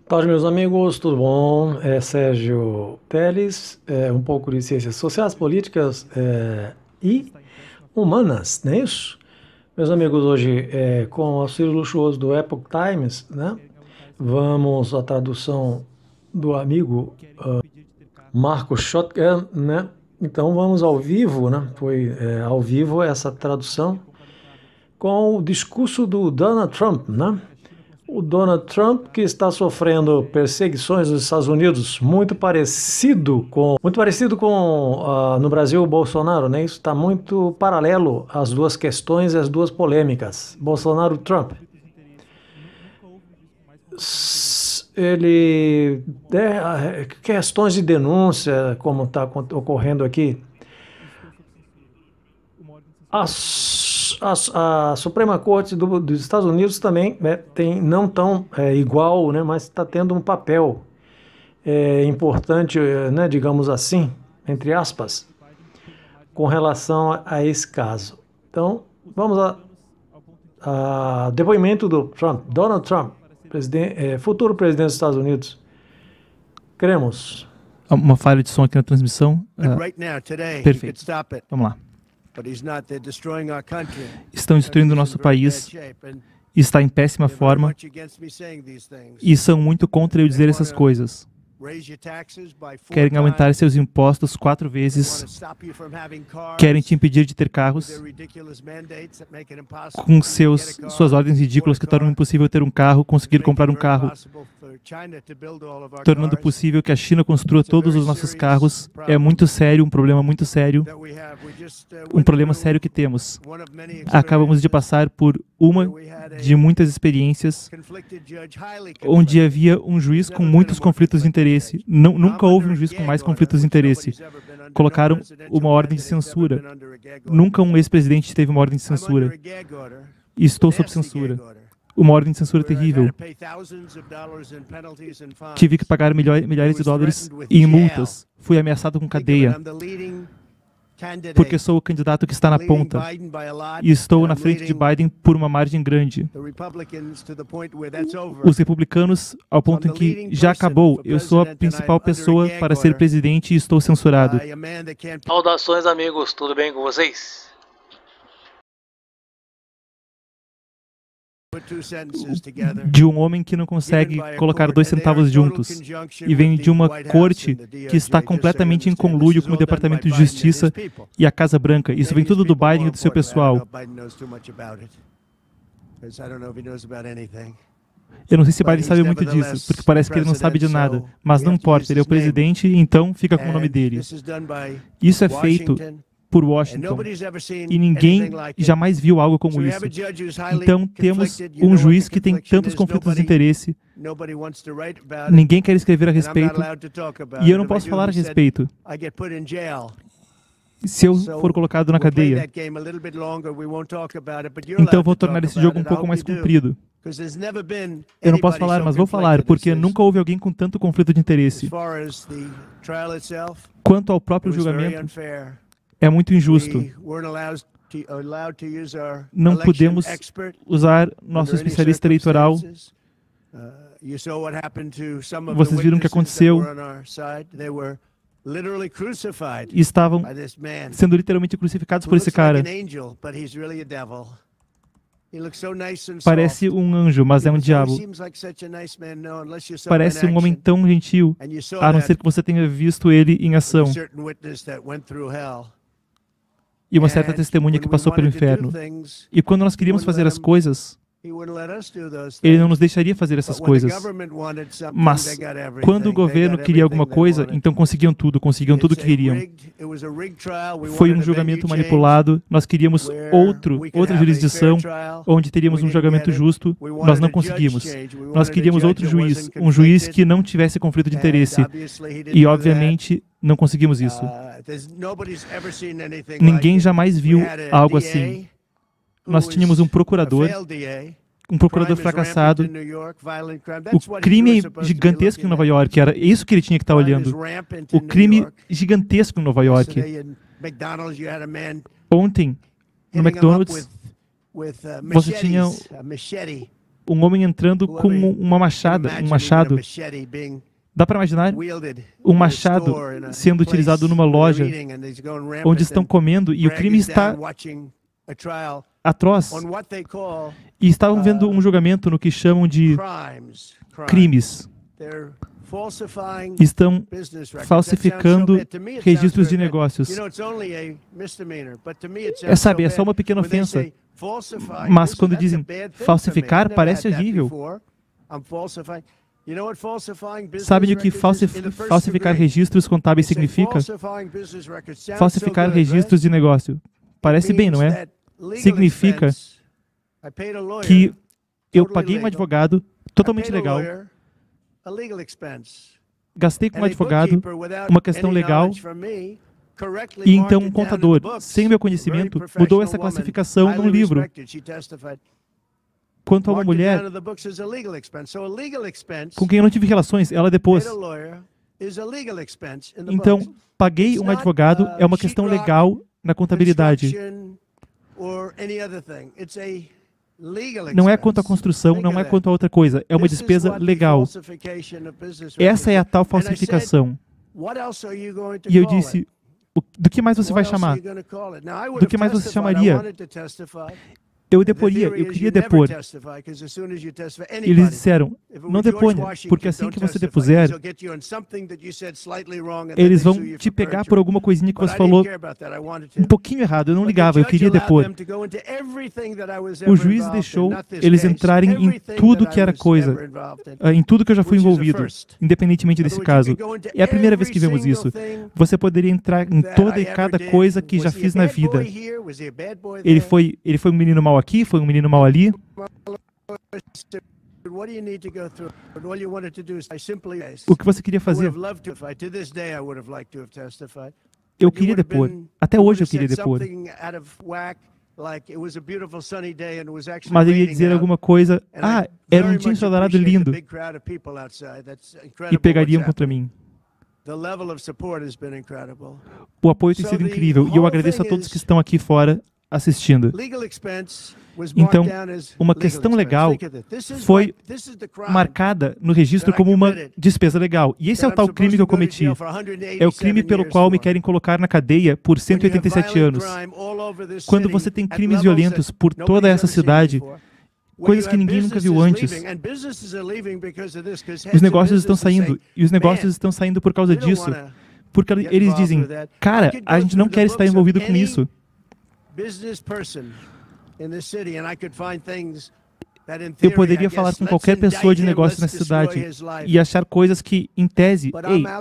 Tarde, meus amigos, tudo bom? É Sérgio Teles, um pouco de ciências sociais, políticas e humanas, não é isso? Meus amigos, hoje, com o auxílio luxuoso do Epoch Times, né? Vamos à tradução do amigo Marco Shotgun, né? Então vamos ao vivo, né? Foi ao vivo essa tradução com o discurso do Donald Trump, né? O Donald Trump, que está sofrendo perseguições nos Estados Unidos, muito parecido com no Brasil o Bolsonaro, né? Isso está muito paralelo às duas questões e às duas polêmicas. Bolsonaro-Trump. Questões de denúncia, como está ocorrendo aqui. A Suprema Corte dos Estados Unidos também não tão igual, né, mas está tendo um papel importante, né, digamos assim, entre aspas, com relação a esse caso. Então, vamos a depoimento do Trump, Donald Trump, futuro presidente dos Estados Unidos. Queremos. Uma falha de som aqui na transmissão. Perfeito. Vamos lá. Estão destruindo o nosso país, está em péssima forma e são muito contra eu dizer essas coisas. Querem aumentar seus impostos 4 vezes, querem te impedir de ter carros, com suas ordens ridículas que tornam impossível ter um carro, conseguir comprar um carro, tornando possível que a China construa todos os nossos carros. É muito sério, um problema muito sério, um problema sério que temos. Acabamos de passar por uma de muitas experiências onde havia um juiz com muitos conflitos de interesse. Nunca houve um juiz com mais conflitos de interesse. Colocaram uma ordem de censura. Nunca um ex-presidente teve uma ordem de censura. E estou sob censura. Uma ordem de censura terrível. Tive que pagar milhares de dólares em multas. Fui ameaçado com cadeia. Porque sou o candidato que está na ponta e estou na frente de Biden por uma margem grande. Os republicanos, ao ponto em que já acabou, eu sou a principal pessoa para ser presidente e estou censurado. Saudações, amigos, tudo bem com vocês? De um homem que não consegue colocar 2 centavos juntos e vem de uma corte que está completamente em conluio com o Departamento de Justiça e a Casa Branca. Isso vem tudo do Biden e do seu pessoal. Eu não sei se Biden sabe muito disso, porque parece que ele não sabe de nada. Mas não importa, ele é o presidente, então fica com o nome dele. Isso é feito por Washington, e ninguém jamais viu algo como isso. Então, temos um juiz que tem tantos conflitos de interesse, ninguém quer escrever a respeito, e eu não posso falar a respeito. Se eu for colocado na cadeia, então vou tornar esse jogo um pouco mais comprido. Eu não posso falar, mas vou falar, porque nunca houve alguém com tanto conflito de interesse. Quanto ao próprio julgamento, é muito injusto. Não podemos usar nosso especialista eleitoral. Vocês viram o que aconteceu? E estavam sendo literalmente crucificados por esse cara. Parece um anjo, mas é um diabo. Parece um homem tão gentil, a não ser que você tenha visto ele em ação. E uma certa testemunha que passou pelo inferno. E quando nós queríamos fazer as coisas, ele não nos deixaria fazer essas coisas. Mas, quando o governo queria alguma coisa, então conseguiam tudo que queriam. Foi um julgamento manipulado, nós queríamos outra jurisdição, onde teríamos um julgamento justo, nós não conseguimos. Nós queríamos outro juiz, um juiz que não tivesse conflito de interesse. E, obviamente, não conseguimos isso. Ninguém jamais viu algo assim. Nós tínhamos um procurador fracassado. O crime gigantesco em Nova York, era isso que ele tinha que estar olhando. O crime gigantesco em Nova York. Ontem, no McDonald's, você tinha um homem entrando com uma machado. Dá para imaginar um machado sendo utilizado numa loja onde estão comendo e o crime está atroz. E estavam vendo um julgamento no que chamam de crimes. Estão falsificando registros de negócios. Sabe, é só uma pequena ofensa. Mas quando dizem falsificar, parece horrível. Sabem o que falsificar registros contábeis significa? Falsificar registros de negócio. Parece bem, não é? Significa que eu paguei um advogado totalmente legal, gastei com um advogado uma questão legal, e então um contador, sem meu conhecimento, mudou essa classificação num livro. Quanto a uma mulher com quem eu não tive relações, ela depois. Então, paguei um advogado é uma questão legal na contabilidade. Não é quanto à construção, não é quanto a outra coisa. É uma despesa legal. Essa é a tal falsificação. E eu disse, do que mais você vai chamar? Do que mais você chamaria? Eu queria depor. Eles disseram, não deponha, porque assim que você depuser, eles vão te pegar por alguma coisinha que você falou um pouquinho errado. Eu não ligava, eu queria depor. O juiz deixou eles entrarem em tudo que era coisa, em tudo que eu já fui envolvido, independentemente desse caso. É a primeira vez que vemos isso. Você poderia entrar em toda e cada coisa que já fiz na vida. Ele foi um menino mau aqui, foi um menino mau ali. O que você queria fazer? Eu queria depor. Até hoje eu queria depor. Mas ele ia dizer alguma coisa, era um dia ensolarado lindo, e pegariam contra mim. O apoio tem sido incrível, e eu agradeço a todos que estão aqui fora assistindo. Então, uma questão legal foi marcada no registro como uma despesa legal. E esse é o tal crime que eu cometi. É o crime pelo qual me querem colocar na cadeia por 187 anos. Quando você tem crimes violentos por toda essa cidade, coisas que ninguém nunca viu antes, os negócios estão saindo, e os negócios estão saindo por causa disso. Porque eles dizem, cara, a gente não quer estar envolvido com isso. Eu poderia falar com qualquer pessoa de negócio nessa cidade e achar coisas que, em tese,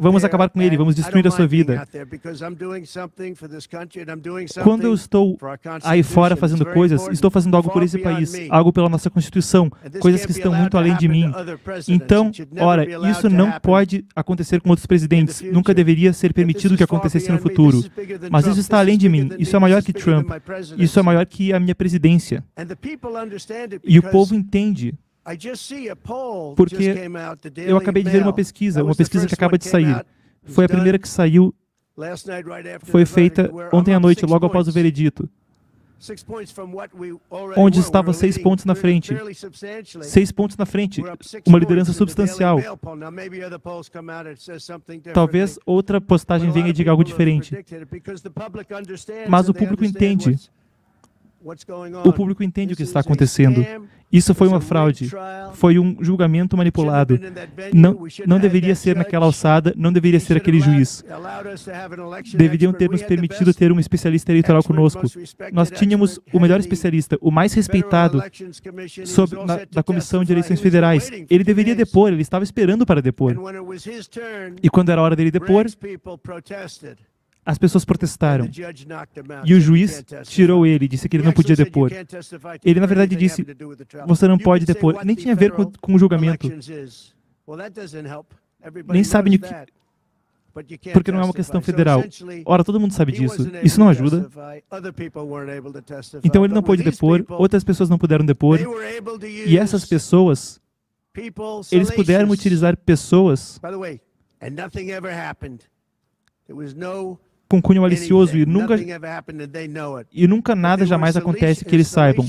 vamos acabar com ele, vamos destruir a sua vida. Quando eu estou aí fora fazendo coisas, estou fazendo algo por esse país, algo pela nossa Constituição, coisas que estão muito além de mim. Então, ora, isso não pode acontecer com outros presidentes, nunca deveria ser permitido que acontecesse no futuro. Mas isso está além de mim, isso é maior que Trump, isso é maior que a minha presidência. E o povo entende, porque eu acabei de ver uma pesquisa que acaba de sair. Foi a primeira que saiu, foi feita ontem à noite, logo após o veredito, onde estava 6 pontos na frente. 6 pontos na frente, uma liderança substancial. Talvez outra postagem venha e diga algo diferente. Mas o público entende. O público entende o que está acontecendo. Isso foi uma fraude. Foi um julgamento manipulado. Não deveria ser naquela alçada, não deveria ser aquele juiz. Deveriam ter nos permitido ter um especialista eleitoral conosco. Nós tínhamos o melhor especialista, o mais respeitado da Comissão de Eleições Federais. Ele deveria depor, ele estava esperando para depor. E quando era a hora dele depor, as pessoas protestaram. E o juiz tirou ele, disse que ele não podia depor. Ele, na verdade, disse, você não pode depor. Nem tinha a ver com o julgamento. Nem sabem o que... Porque não é uma questão federal. Ora, todo mundo sabe disso. Isso não ajuda. Então ele não pôde depor, outras pessoas não puderam depor. E essas pessoas, eles puderam utilizar pessoas com cunho malicioso e nunca nada jamais acontece que eles saibam.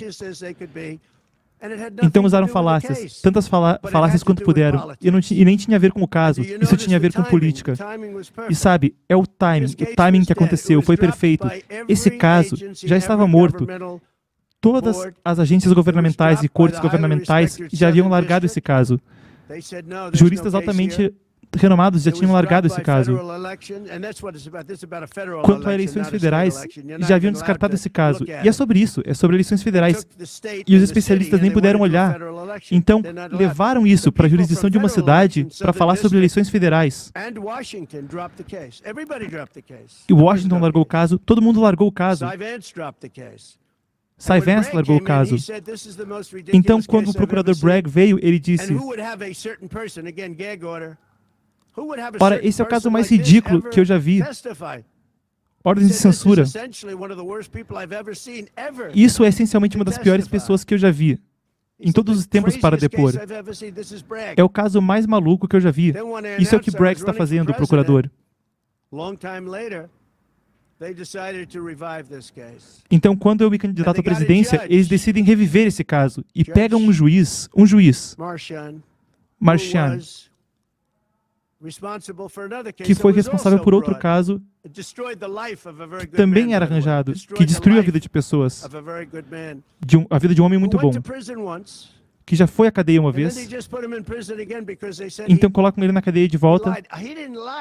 Então usaram falácias, tantas falácias quanto puderam, e nem tinha a ver com o caso, isso tinha a ver com política. E sabe, é o timing que aconteceu, foi perfeito. Esse caso já estava morto. Todas as agências governamentais e cortes governamentais já haviam largado esse caso. Juristas altamente renomados já tinham largado esse caso. Quanto a eleições federais, já haviam descartado esse caso. E é sobre isso, é sobre eleições federais. E os especialistas nem puderam olhar. Então, levaram isso para a jurisdição de uma cidade para falar sobre eleições federais. E Washington largou o caso, todo mundo largou o caso. Cy Vance largou o caso. Então, quando o procurador Bragg veio, ele disse: ora, esse é o caso mais ridículo que eu já vi. Ordens de censura. Isso é essencialmente uma das piores pessoas que eu já vi, em todos os tempos, para depor. É o caso mais maluco que eu já vi. Isso é o que Bragg está fazendo, o procurador. Então, quando eu me candidato à presidência, eles decidem reviver esse caso e pegam um juiz, Marchand, que foi responsável por outro caso que também era arranjado, que destruiu a vida de pessoas, a vida de um homem muito bom, que já foi à cadeia uma vez. Então colocam ele na cadeia de volta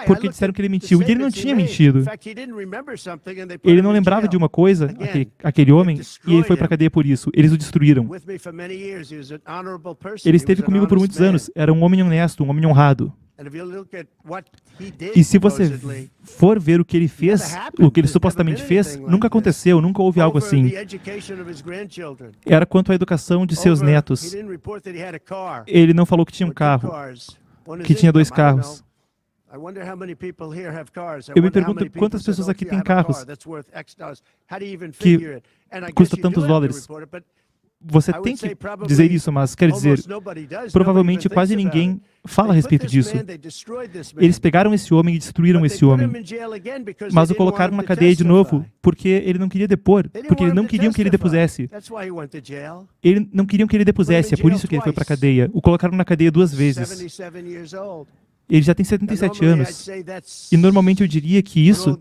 porque disseram que ele mentiu. E ele não tinha mentido. Ele não lembrava de uma coisa, aquele homem, e ele foi para a cadeia por isso. Eles o destruíram. Ele esteve comigo por muitos anos. Era um homem honesto, um homem honrado. E se você for ver o que ele fez, o que ele supostamente fez, nunca aconteceu, nunca houve algo assim. Era quanto à educação de seus netos. Ele não falou que tinha um carro, que tinha 2 carros. Eu me pergunto quantas pessoas aqui têm carros que custam tantos dólares. Você tem que dizer isso, mas quer dizer, provavelmente quase ninguém fala a respeito disso. Eles pegaram esse homem e destruíram esse homem, mas o colocaram na cadeia de novo porque ele não queria depor, porque eles não queriam que ele depusesse. Eles não queriam que ele depusesse, é por isso que ele foi para a cadeia. O colocaram na cadeia 2 vezes. Ele já tem 77 anos. E normalmente eu diria que isso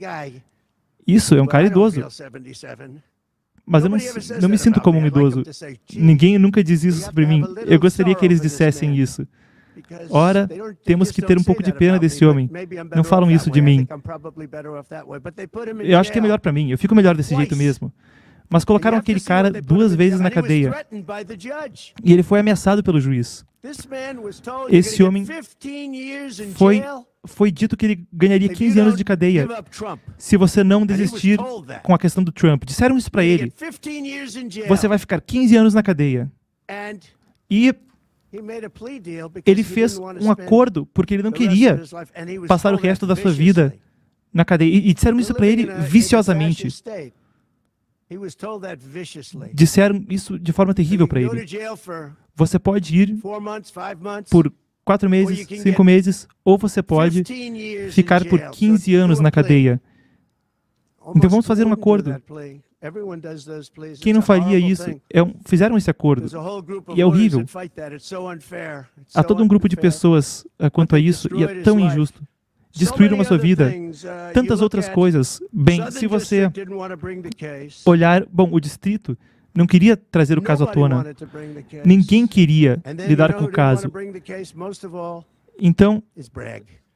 é um cara idoso. Mas eu não me sinto como um idoso. Ninguém nunca diz isso sobre mim. Eu gostaria que eles dissessem isso. Ora, temos que ter um pouco de pena desse homem. Não falam isso de mim. Eu acho que é melhor para mim. Eu fico melhor desse jeito mesmo. Mas colocaram aquele cara 2 vezes na cadeia. E ele foi ameaçado pelo juiz. Esse homem foi dito que ele ganharia 15 anos de cadeia se você não desistir com a questão do Trump. Disseram isso para ele. Você vai ficar 15 anos na cadeia. E ele fez um acordo porque ele não queria passar o resto da sua vida na cadeia. E disseram isso para ele viciosamente. Disseram isso de forma terrível para ele. Você pode ir por 4 meses, 5 meses, ou você pode ficar por 15 anos na cadeia. Então vamos fazer um acordo. Quem não faria isso? Fizeram esse acordo. E é horrível. Há todo um grupo de pessoas quanto a isso, e é tão injusto. Destruíram a sua vida. Tantas outras coisas. Bem, se você olhar... Bom, o distrito não queria trazer o caso à tona. Ninguém queria lidar com o caso. Então,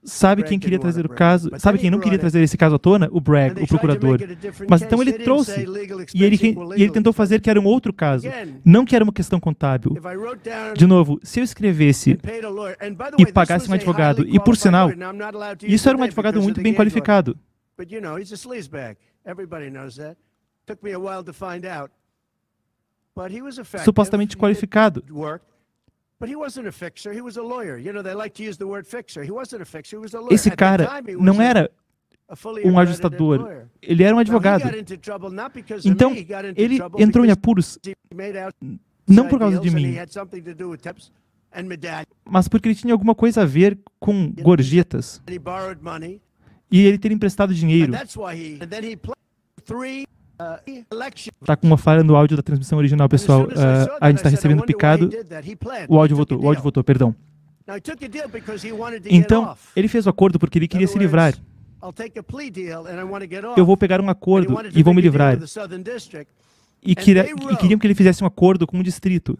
sabe quem queria trazer o caso? Sabe quem não queria trazer esse caso à tona? O Bragg, o procurador. Mas então ele trouxe. E ele tentou fazer que era um outro caso. Não que era uma questão contábil. De novo, se eu escrevesse e pagasse um advogado, e por sinal, isso era um advogado muito bem qualificado. Supostamente qualificado. Esse cara não era um ajustador, ele era um advogado. Então, ele entrou em apuros não por causa de mim, mas porque ele tinha alguma coisa a ver com gorjetas. E ele ter emprestado dinheiro. Está com uma falha no áudio da transmissão original, pessoal. A gente está recebendo picado. O áudio voltou, perdão. Então, ele fez o acordo porque ele queria se livrar. Eu vou pegar um acordo e vou me livrar. E queriam que ele fizesse um acordo com um distrito.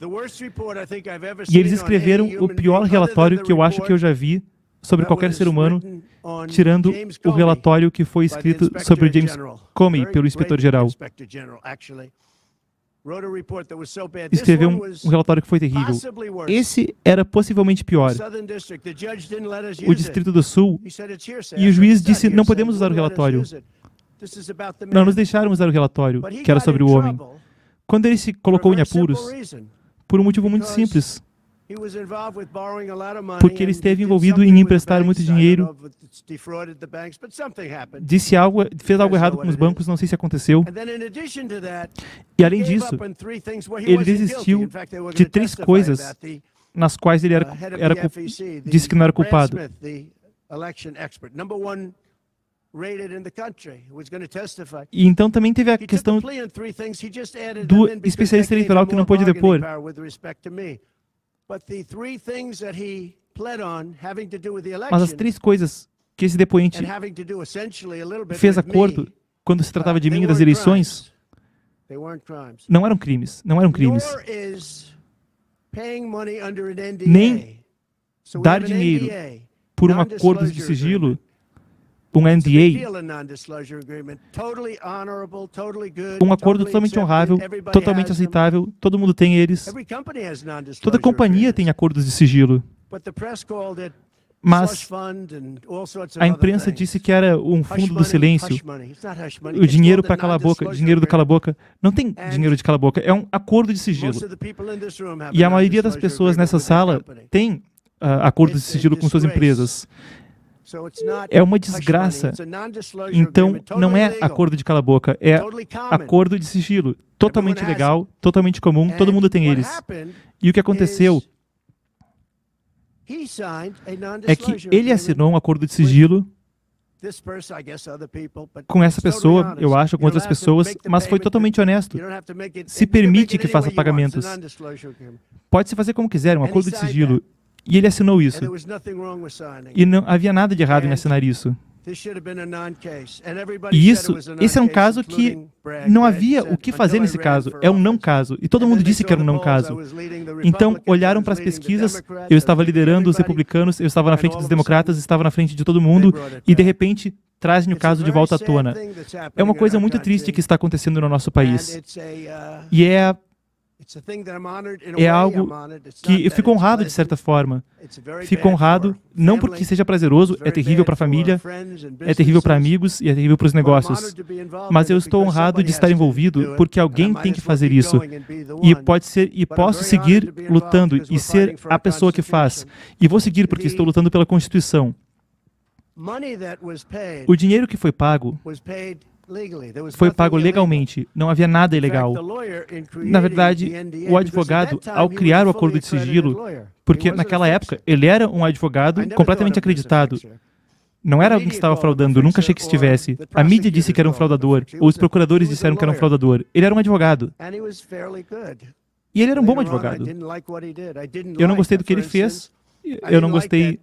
E eles escreveram o pior relatório que eu acho que eu já vi sobre qualquer ser humano, tirando o relatório que foi escrito sobre James Comey pelo inspetor-geral. Escreveu um relatório que foi terrível. Esse era possivelmente pior. O Distrito do Sul, e o juiz disse, não podemos usar o relatório. Não nos deixaram usar o relatório, que era sobre o homem. Quando ele se colocou em apuros, por um motivo muito simples, porque ele esteve envolvido em emprestar muito dinheiro, fez algo errado com os bancos, não sei se aconteceu. E além disso, ele desistiu de 3 coisas nas quais ele disse que não era culpado. E então também teve a questão do especialista eleitoral que não pôde depor. Mas as 3 coisas que esse depoente fez acordo quando se tratava de mim e das eleições não eram crimes. Não eram crimes. Nem dar dinheiro por um acordo de sigilo, um NDA, um acordo totalmente honrável, totalmente aceitável, todo mundo tem eles. Toda companhia tem acordos de sigilo. Mas a imprensa disse que era um fundo do silêncio. O dinheiro para calar a boca, dinheiro do cala-boca. Não tem dinheiro de cala-boca, é um acordo de sigilo. E a maioria das pessoas nessa sala tem acordos de sigilo com suas empresas. É uma desgraça. Então, não é acordo de cala-boca, é acordo de sigilo. Totalmente legal, totalmente comum, todo mundo tem eles. E o que aconteceu é que ele assinou um acordo de sigilo com essa pessoa, eu acho, com outras pessoas, mas foi totalmente honesto. Se permite que faça pagamentos. Pode-se fazer como quiser, um acordo de sigilo. E ele assinou isso. E não havia nada de errado em assinar isso. E esse é um caso que não havia o que fazer nesse caso. É um não caso. E todo mundo disse que era um não caso. Então, olharam para as pesquisas, eu estava liderando os republicanos, eu estava na frente dos democratas, estava na frente de todo mundo, e de repente trazem o caso de volta à tona. É uma coisa muito triste que está acontecendo no nosso país. E é algo que eu fico honrado de certa forma. Fico honrado, não porque seja prazeroso, é terrível para a família, é terrível para amigos e é terrível para os negócios. Mas eu estou honrado de estar envolvido porque alguém tem que fazer isso. E posso seguir lutando e ser a pessoa que faz. E vou seguir porque estou lutando pela Constituição. O dinheiro que foi pago legalmente, não havia nada ilegal. Na verdade, o advogado, ao criar o acordo de sigilo, porque naquela época ele era um advogado completamente acreditado. Não era alguém que estava fraudando, nunca achei que estivesse. A mídia disse que era um fraudador, ou os procuradores disseram que era um fraudador. Ele era um advogado. E ele era um bom advogado. Eu não gostei do que ele fez, eu não gostei,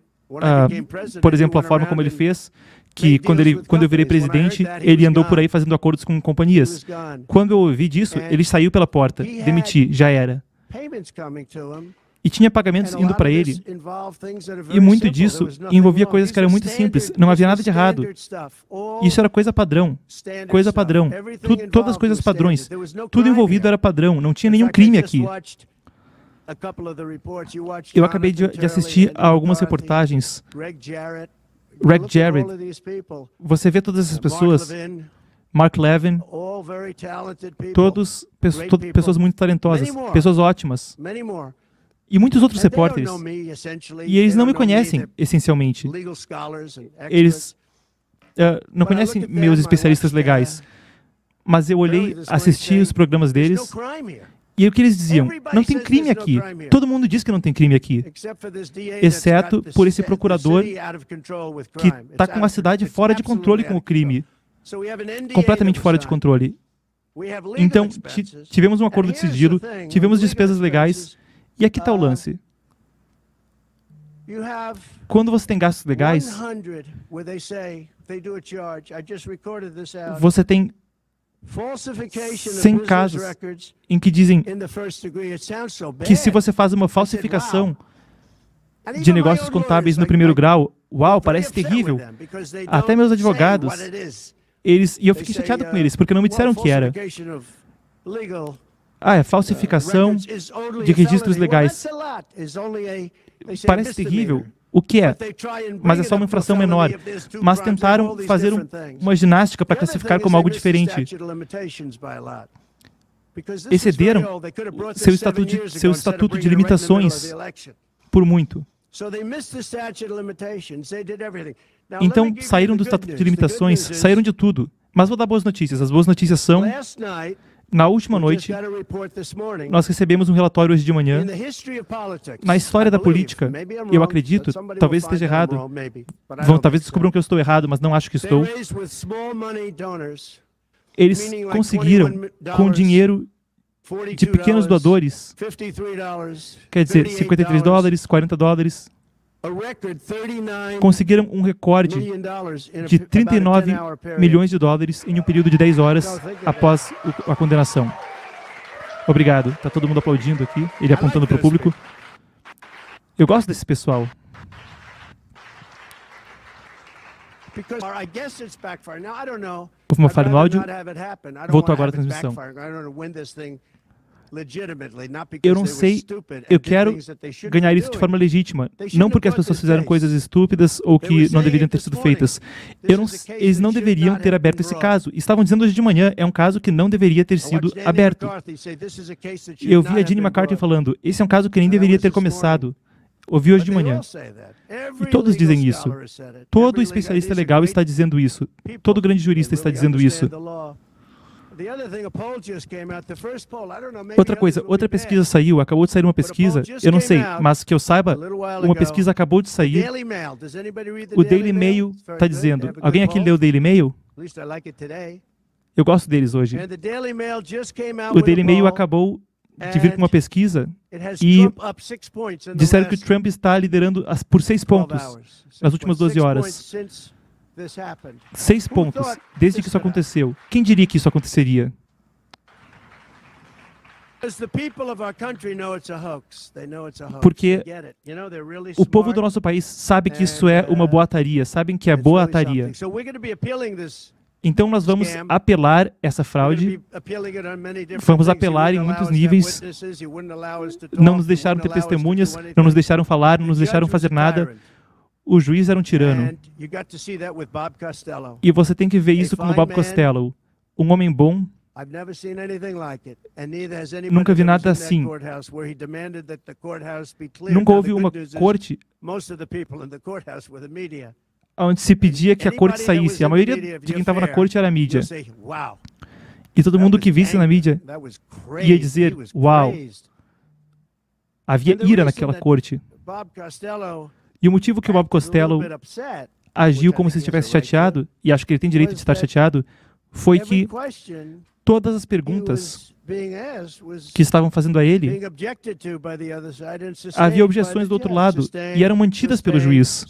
por exemplo, a forma como ele fez, que quando eu virei presidente, ele andou por aí fazendo acordos com companhias. Quando eu ouvi disso, ele saiu pela porta, demiti, já era. E tinha pagamentos indo para ele. E muito disso envolvia coisas que eram muito simples, não havia nada de errado. Isso era coisa padrão. Coisa padrão. Todas as coisas padrões. Tudo envolvido era padrão, não tinha nenhum crime aqui. Eu acabei de assistir a algumas reportagens. Greg Jarrett, você vê todas essas pessoas, Mark Levin, todas pessoas muito talentosas, pessoas ótimas, e muitos outros repórteres. E eles não me conhecem, essencialmente. Eles não conhecem meus especialistas legais. Mas eu assisti os programas deles, e o que eles diziam? Não tem crime aqui. Todo mundo diz que não tem crime aqui, exceto por esse procurador que está com a cidade fora de controle com o crime. Completamente fora de controle. Então, tivemos um acordo de sigilo, tivemos despesas legais, e aqui está o lance. Quando você tem gastos legais, você tem 100 casos em que dizem que se você faz uma falsificação de negócios contábeis no primeiro grau, uau, parece terrível. Até meus advogados, e eu fiquei chateado com eles, porque não me disseram o que era. Ah, é falsificação de registros legais. Parece terrível. O que é? Mas é só uma infração menor. Mas tentaram fazer uma ginástica para classificar como algo diferente. Excederam seu estatuto de limitações por muito. Então, saíram do estatuto de limitações, saíram de tudo. Mas vou dar boas notícias. As boas notícias são... Na última noite, nós recebemos um relatório hoje de manhã. Na história da política, eu acredito, talvez esteja errado, talvez descubram que eu estou errado, mas não acho que estou. Eles conseguiram, com dinheiro de pequenos doadores, quer dizer, $53, $40, conseguiram um recorde de 39 milhões de dólares em um período de 10 horas após a condenação. Obrigado. Está todo mundo aplaudindo aqui, ele apontando para o público. Eu gosto desse pessoal. Houve uma falha no áudio. Voltou agora a transmissão. Eu não sei, eu quero ganhar isso de forma legítima, não porque as pessoas fizeram coisas estúpidas ou que não deveriam ter sido feitas. Eles não deveriam ter aberto esse caso. Estavam dizendo hoje de manhã, é um caso que não deveria ter sido aberto. Eu vi a Jenny McCarthy falando, esse é um caso que nem deveria ter começado. Ouvi hoje de manhã. E todos dizem isso. Todo especialista legal está dizendo isso. Todo grande jurista está dizendo isso. Outra coisa, outra pesquisa saiu, acabou de sair uma pesquisa, eu não sei, mas que eu saiba, uma pesquisa acabou de sair. O Daily Mail está dizendo, alguém aqui leu o Daily Mail? Eu gosto deles hoje. O Daily Mail acabou de vir com uma pesquisa e disseram que o Trump está liderando por 6 pontos nas últimas 12 horas. 6 pontos, desde que isso aconteceu. Quem diria que isso aconteceria? Porque o povo do nosso país sabe que isso é uma boataria, sabem que é boataria. Então nós vamos apelar essa fraude, vamos apelar em muitos níveis, não nos deixaram ter testemunhas, não nos deixaram falar, não nos deixaram fazer nada. O juiz era um tirano. E você tem que ver isso com o Bob Costello, um homem bom. Nunca vi nada assim. Nunca houve uma corte onde se pedia que a corte saísse. A maioria de quem estava na corte era a mídia. E todo mundo que visse na mídia ia dizer, uau, havia ira naquela corte. E o motivo que o Bob Costello agiu como se estivesse chateado, e acho que ele tem direito de estar chateado, foi que todas as perguntas que estavam fazendo a ele, havia objeções do outro lado, e eram mantidas pelo juiz.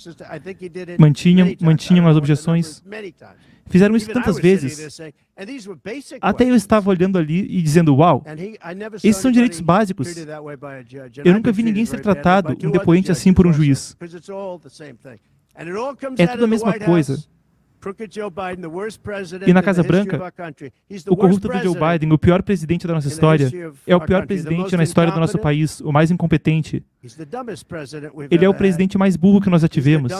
Mantinham as objeções. Fizeram isso tantas vezes. Até eu estava olhando ali e dizendo, uau, esses são direitos básicos. Eu nunca vi ninguém ser tratado, um depoente assim por um juiz. É tudo a mesma coisa. E na Casa Branca, o corrupto do Joe Biden, o pior presidente da nossa história, é o pior presidente na história do nosso país, o mais incompetente. Ele é o presidente mais burro que nós já tivemos.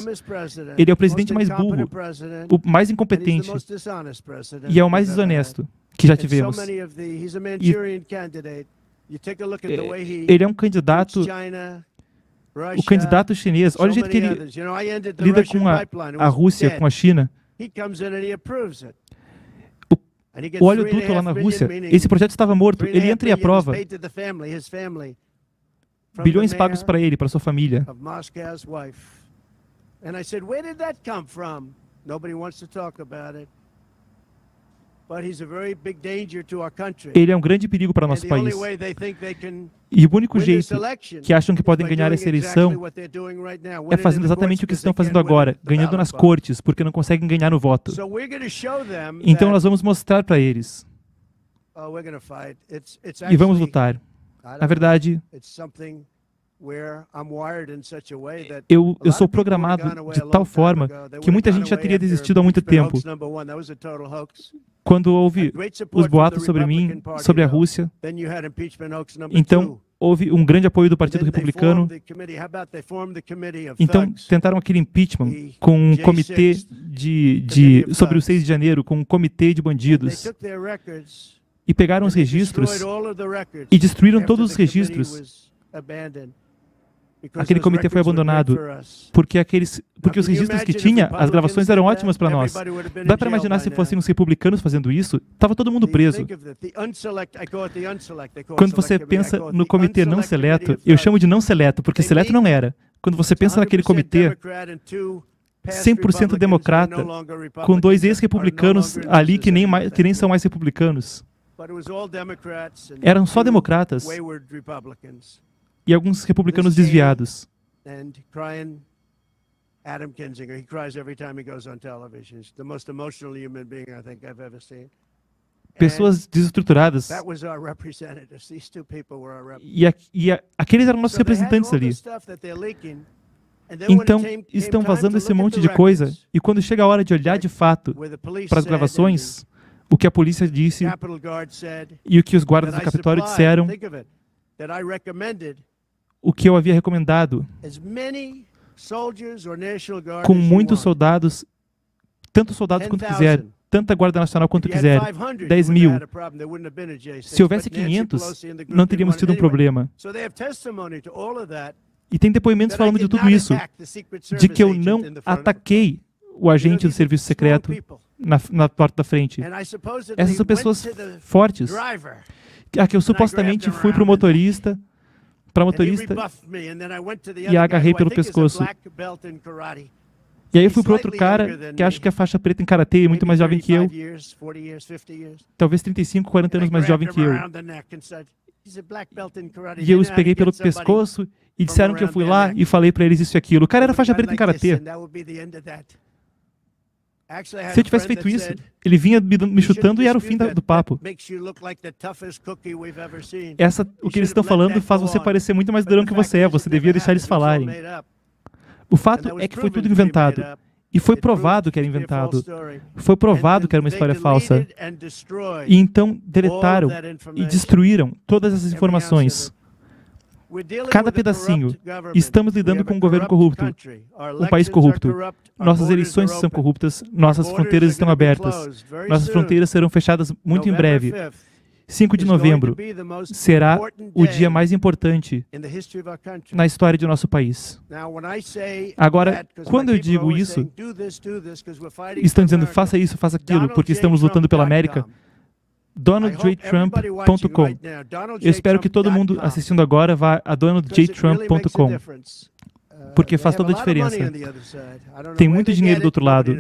Ele é o presidente mais burro, o mais incompetente, e é o mais desonesto que já tivemos. Ele é um candidato... O candidato chinês, olha o jeito que ele lida com a Rússia, com a China. O oleoduto lá na Rússia, esse projeto estava morto, ele entra e aprova. Bilhões pagos para ele, para sua família. Ele é um grande perigo para nosso país. E o único jeito que acham que podem ganhar essa eleição é fazendo exatamente o que estão fazendo agora, ganhando nas cortes, porque não conseguem ganhar no voto. Então nós vamos mostrar para eles. E vamos lutar. Na verdade, eu sou programado de tal forma que muita gente já teria desistido há muito tempo. Quando houve os boatos sobre mim, sobre a Rússia, então houve um grande apoio do Partido Republicano. Então tentaram aquele impeachment com um comitê sobre o 6 de janeiro, com um comitê de bandidos. E pegaram os registros e destruíram todos os registros. Aquele comitê foi abandonado porque os registros que tinha, as gravações eram ótimas para nós. Dá para imaginar se fossem os republicanos fazendo isso? Estava todo mundo preso. Quando você pensa no comitê não seleto, eu chamo de não seleto, porque seleto não era. Quando você pensa naquele comitê 100% democrata, com 2 ex-republicanos ali que nem são mais republicanos. Eram só democratas e alguns republicanos desviados. Pessoas desestruturadas. E aqueles eram nossos representantes ali. Então, estão vazando esse monte de coisa, e quando chega a hora de olhar de fato para as gravações, o que a polícia disse e o que os guardas do Capitólio disseram, o que eu havia recomendado, com muitos soldados, tantos soldados quanto quiser, tanta Guarda Nacional quanto quiser, 10 mil. Se houvesse 500, não teríamos tido um problema. E tem depoimentos falando de tudo isso, de que eu não ataquei o agente do serviço secreto na porta da frente. Essas são pessoas fortes. Que eu supostamente fui para o motorista, e a agarrei pelo pescoço. E aí eu fui para outro cara que acho que é faixa preta em karatê, muito mais jovem que eu. Talvez 35, 40 anos mais jovem que eu. E eu os peguei pelo pescoço e disseram que eu fui lá e falei para eles isso e aquilo. O cara era faixa preta em karatê. Se eu tivesse feito isso, ele vinha me chutando e era o fim do papo. O que eles estão falando faz você parecer muito mais durão que você é. Você devia deixar eles falarem. O fato é que foi tudo inventado. E foi provado que era inventado. Foi provado que era uma história falsa. E então deletaram e destruíram todas essas informações. Cada pedacinho. Estamos lidando com um governo corrupto, um país corrupto. Nossas eleições são corruptas, nossas fronteiras estão abertas. Nossas fronteiras serão fechadas muito em breve. 5 de novembro será o dia mais importante na história de nosso país. Agora, quando eu digo isso, estão dizendo faça isso, faça aquilo, porque estamos lutando pela América. DonaldJTrump.com. Eu espero que todo mundo assistindo agora vá a DonaldJTrump.com, porque faz toda a diferença. Tem muito dinheiro do outro lado.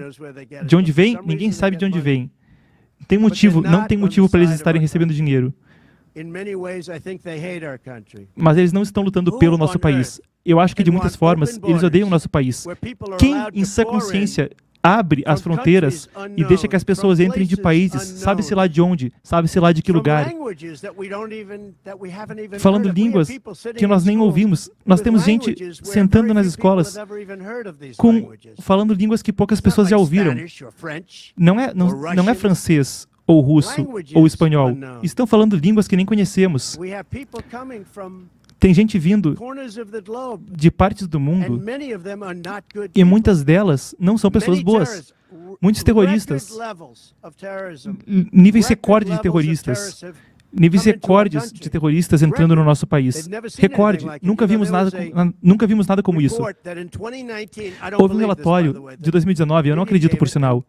De onde vem? Ninguém sabe de onde vem. Tem motivo, não tem motivo para eles estarem recebendo dinheiro. Mas eles não estão lutando pelo nosso país. Eu acho que de muitas formas eles odeiam o nosso país. Quem, em sã consciência, abre as fronteiras e deixa que as pessoas entrem de países, sabe-se lá de onde, sabe-se lá de que lugar, falando línguas que nós nem ouvimos. Nós temos gente sentando nas escolas falando línguas que poucas pessoas já ouviram. Não é francês ou russo ou espanhol. Estão falando línguas que nem conhecemos. Tem gente vindo de partes do mundo e muitas delas não são pessoas boas. Muitos terroristas, níveis recordes de terroristas, entrando no nosso país. Recorde, nunca vimos nada como isso. Houve um relatório de 2019, eu não acredito por sinal.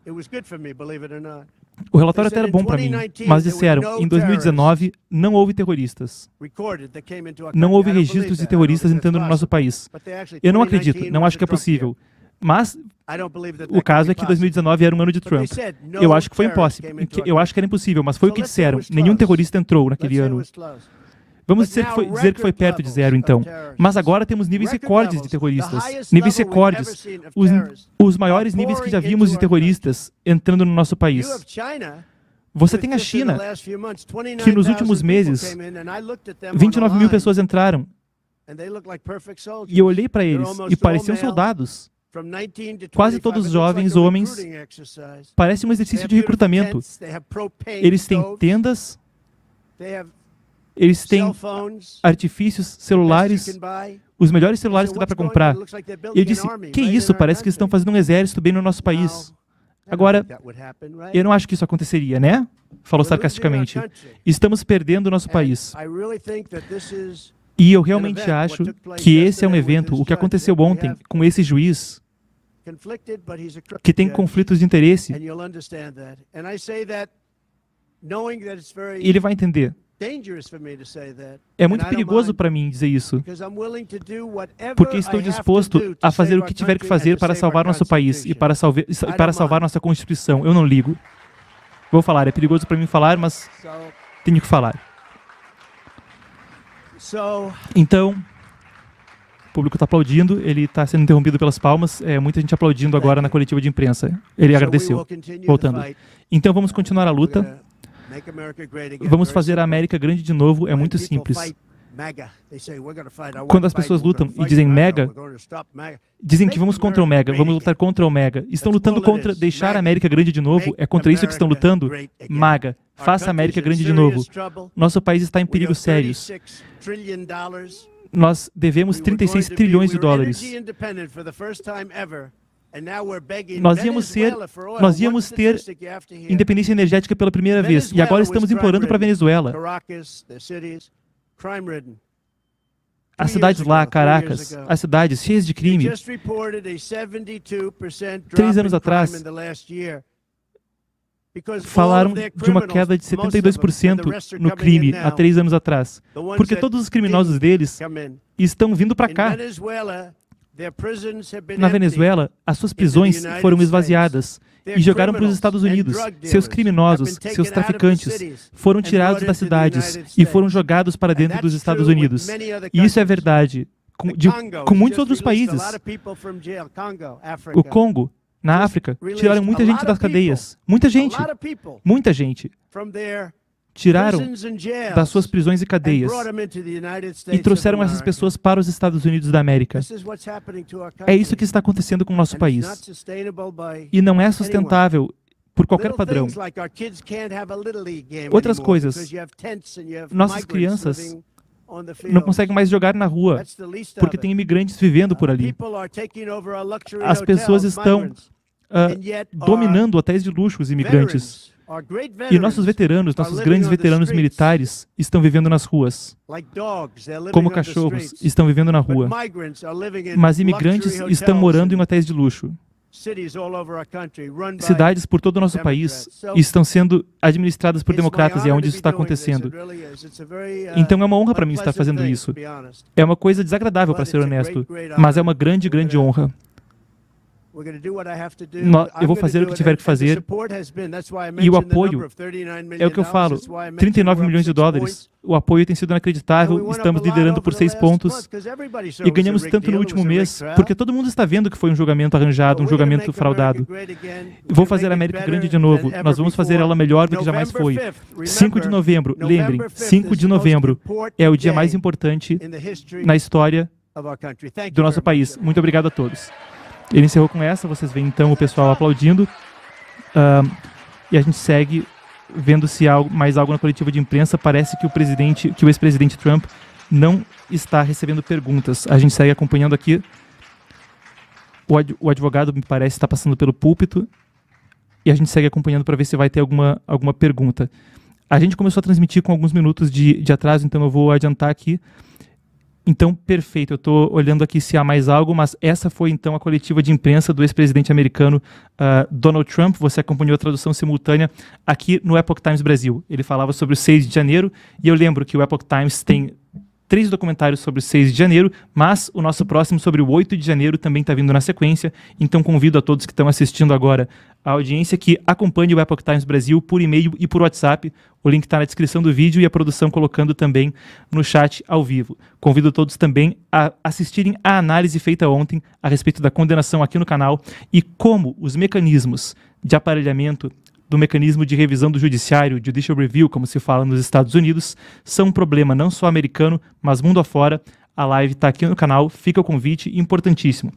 O relatório até era bom para mim, mas disseram, em 2019 não houve terroristas. Não houve registros de terroristas entrando no nosso país. Eu não acredito, não acho que é possível. Mas o caso é que 2019 era um ano de Trump. Eu acho que foi impossível. Eu acho que era impossível, mas foi o que disseram. Nenhum terrorista entrou naquele ano. Vamos dizer que foi perto de zero, então. Mas agora temos níveis recordes de terroristas. Níveis recordes. Os maiores níveis que já vimos de terroristas entrando no nosso país. Você tem a China, que nos últimos meses, 29 mil pessoas entraram. E eu olhei para eles e pareciam soldados. Quase todos jovens, homens. Parece um exercício de recrutamento. Eles têm tendas, eles têm artifícios celulares, os melhores celulares que dá para comprar. E eu disse, que isso? Parece que eles estão fazendo um exército bem no nosso país. Agora, eu não acho que isso aconteceria, né? Falou sarcasticamente. Estamos perdendo o nosso país. E eu realmente acho que esse é um evento, o que aconteceu ontem com esse juiz, que tem conflitos de interesse, ele vai entender. É muito perigoso para mim dizer isso, porque estou disposto a fazer o que tiver que fazer para salvar nosso país e para salvar nossa Constituição. Eu não ligo. Vou falar, é perigoso para mim falar, mas tenho que falar. Então, o público está aplaudindo, ele está sendo interrompido pelas palmas, muita gente aplaudindo agora na coletiva de imprensa. Ele agradeceu. Voltando. Então, vamos continuar a luta. Vamos fazer a América grande de novo, é muito simples. Quando as pessoas lutam e dizem mega, dizem que vamos contra o mega, vamos lutar contra o mega. Estão lutando contra deixar a América grande de novo, é contra isso que estão lutando? MAGA, faça a América grande de novo. Nosso país está em perigos sérios. Nós devemos 36 trilhões de dólares. Nós íamos ter independência energética pela primeira vez, e agora estamos implorando para a Venezuela. As cidades lá, Caracas, as cidades cheias de crime. 3 anos atrás, falaram de uma queda de 72% no crime há 3 anos atrás, porque todos os criminosos deles estão vindo para cá. Na Venezuela, as suas prisões foram esvaziadas e jogaram para os Estados Unidos. Seus criminosos, seus traficantes, foram tirados das cidades e foram jogados para dentro dos Estados Unidos. E isso é verdade com muitos outros países. O Congo, na África, tiraram muita gente das cadeias. Muita gente. Muita gente. Tiraram das suas prisões e cadeias e trouxeram essas pessoas para os Estados Unidos da América. É isso que está acontecendo com o nosso país. E não é sustentável por qualquer padrão. Outras coisas, nossas crianças não conseguem mais jogar na rua, porque tem imigrantes vivendo por ali. As pessoas estão dominando hotéis de luxo, os imigrantes. E nossos veteranos, nossos grandes veteranos militares estão vivendo nas ruas. Como cachorros, estão vivendo na rua. Mas imigrantes estão morando em hotéis de luxo. Cidades por todo o nosso país estão sendo administradas por democratas, e é onde isso está acontecendo. Então é uma honra para mim estar fazendo isso. É uma coisa desagradável, para ser honesto, mas é uma grande, grande honra. Eu vou fazer o que tiver que fazer. E o apoio, é o que eu falo, 39 milhões de dólares. O apoio tem sido inacreditável, estamos liderando por 6 pontos. E ganhamos tanto no último mês, porque todo mundo está vendo que foi um julgamento arranjado, um julgamento fraudado. Vou fazer a América grande de novo. Nós vamos fazer ela melhor do que jamais foi. 5 de novembro, lembrem, 5 de novembro é o dia mais importante na história do nosso país. Muito obrigado a todos. Ele encerrou com essa, vocês veem então o pessoal aplaudindo, e a gente segue vendo se há mais algo na coletiva de imprensa. Parece que o ex-presidente Trump não está recebendo perguntas. A gente segue acompanhando aqui. O advogado, me parece, está passando pelo púlpito, e a gente segue acompanhando para ver se vai ter alguma pergunta. A gente começou a transmitir com alguns minutos de atraso, então eu vou adiantar aqui. Então, perfeito, eu estou olhando aqui se há mais algo, mas essa foi então a coletiva de imprensa do ex-presidente americano Donald Trump. Você acompanhou a tradução simultânea aqui no Epoch Times Brasil. Ele falava sobre o 6 de janeiro, e eu lembro que o Epoch Times tem 3 documentários sobre o 6 de janeiro, mas o nosso próximo sobre o 8 de janeiro também está vindo na sequência, então convido a todos que estão assistindo agora a audiência que acompanhe o Epoch Times Brasil por e-mail e por WhatsApp. O link está na descrição do vídeo e a produção colocando também no chat ao vivo. Convido todos também a assistirem a análise feita ontem a respeito da condenação aqui no canal e como os mecanismos de aparelhamento do mecanismo de revisão do judiciário, Judicial Review, como se fala nos Estados Unidos, são um problema não só americano, mas mundo afora. A live está aqui no canal, fica o convite importantíssimo.